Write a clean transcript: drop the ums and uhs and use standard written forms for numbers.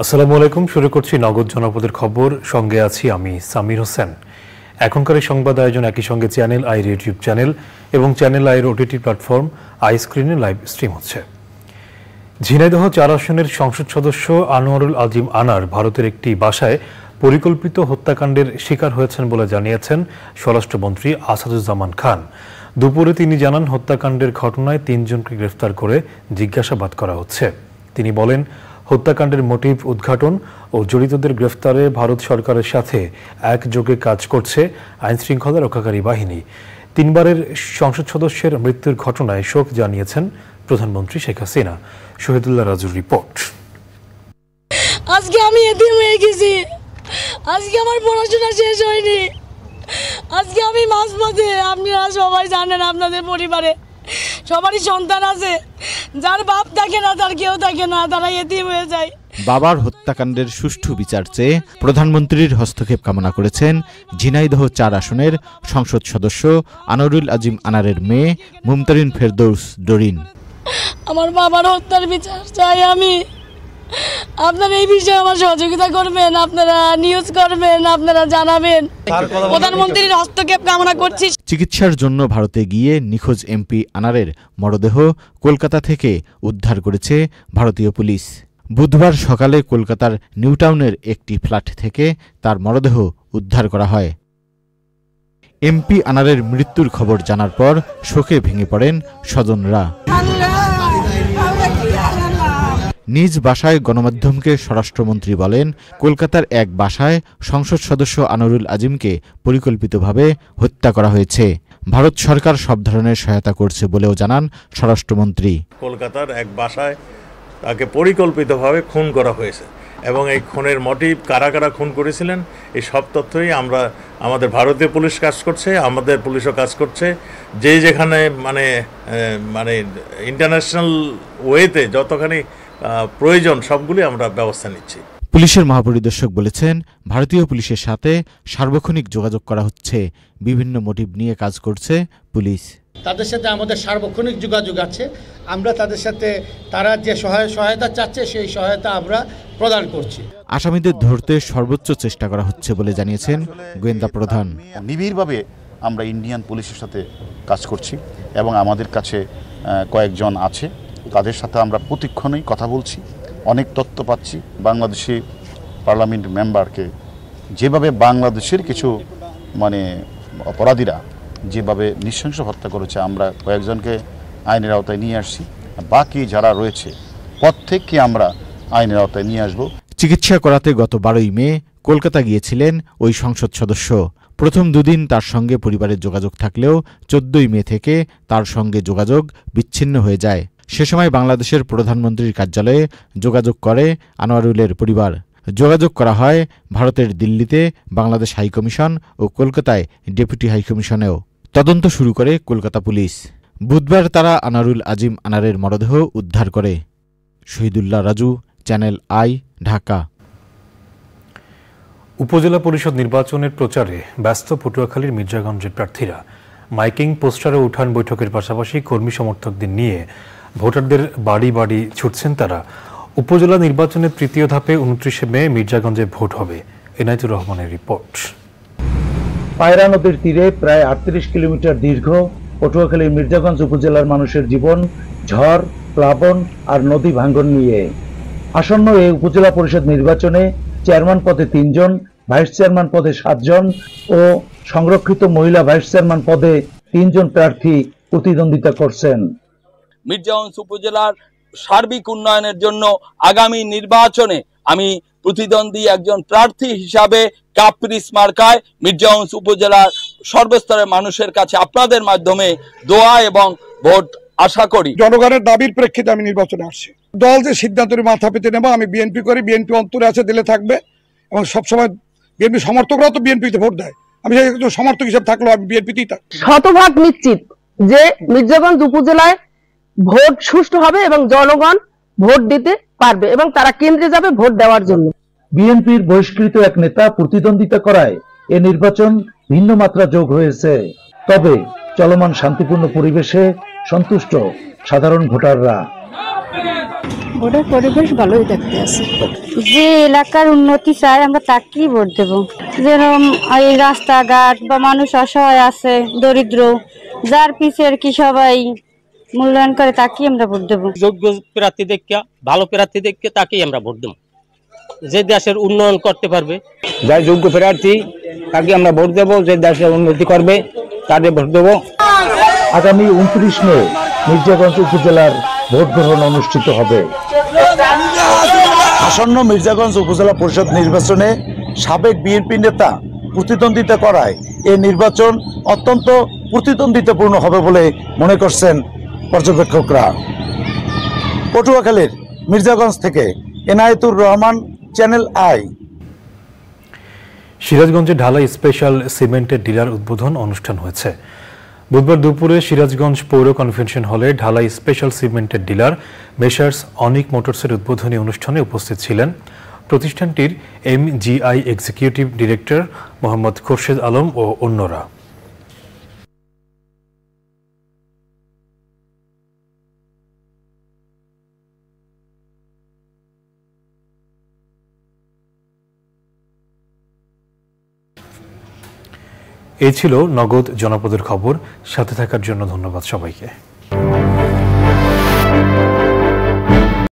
আসসালামু আলাইকুম। শুরু করছি নগদ জনপদের খবর, সঙ্গে আছি আমি সামির হোসেন। এখনকার সংবাদ আয়োজন একই সঙ্গে চ্যানেল আইর ইউটিউব চ্যানেল এবং চ্যানেল আইর ওটিটি প্ল্যাটফর্ম আই স্ক্রিনে লাইভ স্ট্রিম হচ্ছে। ঝিনাইদহ ৪ আসনের সংসদ সদস্য আনোয়ারুল আজিম আনার ভারতের একটি বাসায় পরিকল্পিত হত্যাকাণ্ডের শিকার হয়েছেন বলে জানিয়েছেন স্বরাষ্ট্রমন্ত্রী আসাদুজ্জামান খান। দুপুরে তিনি জানান, হত্যাকাণ্ডের ঘটনায় ৩ জনকে গ্রেফতার করে জিজ্ঞাসাবাদ করা হচ্ছে। তিনি বলেন, হত্যাকাণ্ডের মোটিভ উদ্ঘাটন ও জড়িতদের গ্রেফতারে ভারত সরকারের সাথে একযোগে কাজ করছে আইনশৃঙ্খলা রক্ষাকারী বাহিনী। 3 বারের সংসদ সদস্যের মৃত্যুর ঘটনায় শোক জানিয়েছেন প্রধানমন্ত্রী শেখ হাসিনা। শহীদুল্লাহ রাজুর রিপোর্ট। আজকে আমি এতিম হয়ে গেছি, আজকে আমার পড়াশোনা শেষ হয়নি, আজকে আমি মাঝপথে। আপনারা সবাই জানেন, আপনাদের পরিবারে সবারই সন্তান আছে, যার বাপ থাকে না, তার কেউ থাকে না, তারা এতিম হয়ে যায়। বাবার হত্যাকাণ্ডের সুষ্ঠু বিচার চেয়ে প্রধানমন্ত্রীর হস্তক্ষেপ কামনা করেছেন ঝিনাইদহ ৪ আসনের সংসদ সদস্য আনোয়ারুল আজিম আনারের মেয়ে মুমতারিন ফেরদৌস ডরিন। আমার বাবার হত্যার বিচার চাই আমি। আপনারা এই বিষয়ে আমার সহযোগিতা করবেন, আপনারা নিউজ করবেন, আপনারা জানাবেন। প্রধানমন্ত্রীর হস্তক্ষেপ কামনা করছি। চিকিৎসার জন্য ভারতে গিয়ে নিখোঁজ এমপি আনারের মরদেহ কলকাতা থেকে উদ্ধার করেছে ভারতীয় পুলিশ। বুধবার সকালে কলকাতার নিউটাউনের একটি ফ্ল্যাট থেকে তার মরদেহ উদ্ধার করা হয়। এমপি আনারের মৃত্যুর খবর জানার পর শোকে ভেঙে পড়েন স্বজনরা। নিজ বাসায় গণমাধ্যমকে স্বরাষ্ট্রমন্ত্রী বলেন, কলকাতার এক বাসায় সংসদ সদস্য আনোয়ারুল আজিমকে পরিকল্পিতভাবে হত্যা করা হয়েছে। ভারত সরকার সব ধরনের সহায়তা করছে বলেও জানান স্বরাষ্ট্রমন্ত্রী। কলকাতার এক বাসায় তাকে পরিকল্পিতভাবে খুন করা হয়েছে এবং এই খুনের মোটিভ কারা কারা খুন করেছিলেন এই সব তথ্যই আমাদের ভারতীয় পুলিশ কাজ করছে, আমাদের পুলিশও কাজ করছে। যেখানে মানে ইন্টারন্যাশনাল ওয়েতে যতখানি প্রয়োজন সবগুলি আমরা ব্যবস্থা নিচ্ছি। পুলিশের মহাপরিদর্শক বলেছেন, ভারতীয় পুলিশের সাথে সার্বক্ষণিক যোগাযোগ করা হচ্ছে। বিভিন্ন মোটিভ নিয়ে কাজ করছে পুলিশ। তাদের সাথে আমাদের সার্বক্ষণিক যোগাযোগ আছে। আমরা তাদের সাথে তারা যে সহায়তা চাচ্ছে সেই সহায়তা আমরা প্রদান করছি। আসামিদের ধরতে সর্বোচ্চ চেষ্টা করা হচ্ছে বলে জানিয়েছেন গোয়েন্দা প্রধান। নিবিড়ভাবে আমরা ইন্ডিয়ান পুলিশের সাথে কাজ করছি এবং আমাদের কাছে কয়েকজন আছে, তাদের সাথে আমরা প্রতিক্ষণেই কথা বলছি, অনেক তথ্য পাচ্ছি। বাংলাদেশি পার্লামেন্ট মেম্বারকে যেভাবে বাংলাদেশের কিছু অপরাধীরা যেভাবে নৃশংস হত্যা করেছে, আমরা কয়েকজনকে আইনের আওতায় নিয়ে আসছি। বাকি যারা রয়েছে প্রত্যেককে আমরা আইনের আওতায় নিয়ে আসব। চিকিৎসা করাতে গত 12ই মে কলকাতা গিয়েছিলেন ওই সংসদ সদস্য। প্রথম 2 দিন তার সঙ্গে পরিবারের যোগাযোগ থাকলেও 14ই মে থেকে তার সঙ্গে যোগাযোগ বিচ্ছিন্ন হয়ে যায়। সে সময় বাংলাদেশের প্রধানমন্ত্রীর কার্যালয়ে যোগাযোগ করে আনোয়ারুলের পরিবার। যোগাযোগ করা হয় ভারতের দিল্লিতে বাংলাদেশ হাইকমিশন ও কলকাতায় ডেপুটি হাইকমিশনেও। তদন্ত শুরু করে কলকাতা পুলিশ। বুধবার তারা আনোয়ারুল আজিম আনারের মরদেহ উদ্ধার করে। Shahidullah Raju, channel I, Dhaka. উপজেলা পরিষদ নির্বাচনের প্রচারে ব্যস্ত পটুয়াখালীর মির্জাগঞ্জের প্রার্থীরা। মাইকিং, পোস্টার ও উঠান বৈঠকের পাশাপাশি কর্মী সমর্থকদের নিয়ে ভোটারদের বাড়ি বাড়ি ছুটছেন তারা। উপজেলা নির্বাচনের 3য় ধাপে 29শে মে মির্জাগঞ্জে ভোট হবে। এনায়েতুর রহমানের রিপোর্ট। পায়রা নদীর তীরে প্রায় 38 কিলোমিটার দীর্ঘ পটুয়াখালীর মির্জাগঞ্জ উপজেলার মানুষের জীবন ঝড়, প্লাবন আর নদী ভাঙ্গন নিয়ে। আসন্ন এই উপজেলা পরিষদ নির্বাচনে চেয়ারম্যান পদে 3 জন, ভাইস চেয়ারম্যান পদে 7 জন ও সংরক্ষিত মহিলা ভাইস চেয়ারম্যান পদে 3 জন প্রার্থী প্রতিদ্বন্দ্বিতা করছেন। মির্জাগঞ্জ উপজেলার সার্বিক উন্নয়নের জন্য আগামী নির্বাচনে আমি প্রতিদ্বন্দ্বী একজন প্রার্থী হিসাবে কাপ্রিস মার্কায় মির্জাগঞ্জ উপজেলার সর্বস্তরের মানুষের কাছে আপনাদের মাধ্যমে দোয়া এবং ভোট আশা করি। জনগণের দাবির প্রেক্ষিতে আমি নির্বাচনে আসছি। দল যে সিদ্ধান্তের মাথা পেতে নেব, আমি বিএনপি করি, বিএনপি অন্তরে আছে, দিলে থাকবে এবং সবসময় বিএনপি সমর্থকরাও তো বিএনপিতে ভোট দেয়। আমি একজন সমর্থক হিসেবে থাকলেও আমি বিএনপিতেই থাকি। শতভাগ নিশ্চিত যে মির্জাগঞ্জ উপজেলায় ভোট সুষ্ঠু হবে এবং জনগণ ভোট দিতে পারবে এবং তারা কেন্দ্রে যাবে ভোট দেওয়ার জন্য। বিএনপির বহিষ্কৃত এক নেতা প্রতিদ্বন্দ্বিতা করায় এ নির্বাচন ভিন্ন মাত্রা যোগ হয়েছে। তবে চলমান শান্তিপূর্ণ পরিবেশে সন্তুষ্ট সাধারণ ভোটাররা। ভোটের পরিবেশ ভালোই দেখতে আছে। যে এলাকার উন্নতি চাই আমরা তাকেই ভোট দেব। যেরকম এই রাস্তাঘাট বা মানুষ অসহায় আছে, দরিদ্র, যার পিছের কি সবাই মূল্যায়ন করে তাকেই আমরা ভোট দেব। যোগ্য প্রার্থী দেখে, ভালো প্রার্থী দেখে তাকেই আমরা ভোট দেব, যে দেশের উন্নয়ন করতে পারবে। যার যোগ্য প্রার্থী তাকে আমরা ভোট দেব, যে দেশের উন্নতি করবে তাদের ভোট দেব। আগামী 29 মে মির্জাগঞ্জ উপজেলার ভোট গ্রহণ অনুষ্ঠিত হবে। আসন্ন মির্জাগঞ্জ উপজেলা পরিষদ নির্বাচনে সাবেক বিএনপি নেতা প্রতিদ্বন্দ্বিতা করায় এই নির্বাচন অত্যন্ত প্রতিদ্বন্দ্বিতাপূর্ণ হবে বলে মনে করছেন পর্যবেক্ষকরা। পটুয়াখালীর মির্জাগঞ্জ থেকে এনায়েতুর রহমান, চ্যানেল আই। সিরাজগঞ্জে ঢালাই স্পেশাল সিমেন্টের ডিলার উদ্বোধন অনুষ্ঠান হয়েছে। বুধবার দুপুরে সিরাজগঞ্জ পৌর কনভেনশন হলে ঢালাই স্পেশাল সিমেন্টের ডিলার মেসার্স অনিক মোটরসের উদ্বোধনী অনুষ্ঠানে উপস্থিত ছিলেন প্রতিষ্ঠানটির MGI executive director Mohammad Khorshed Alam ও অন্যরা। এই ছিল নগদ জনপদের খবর। সাথে থাকার জন্য ধন্যবাদ সবাইকে।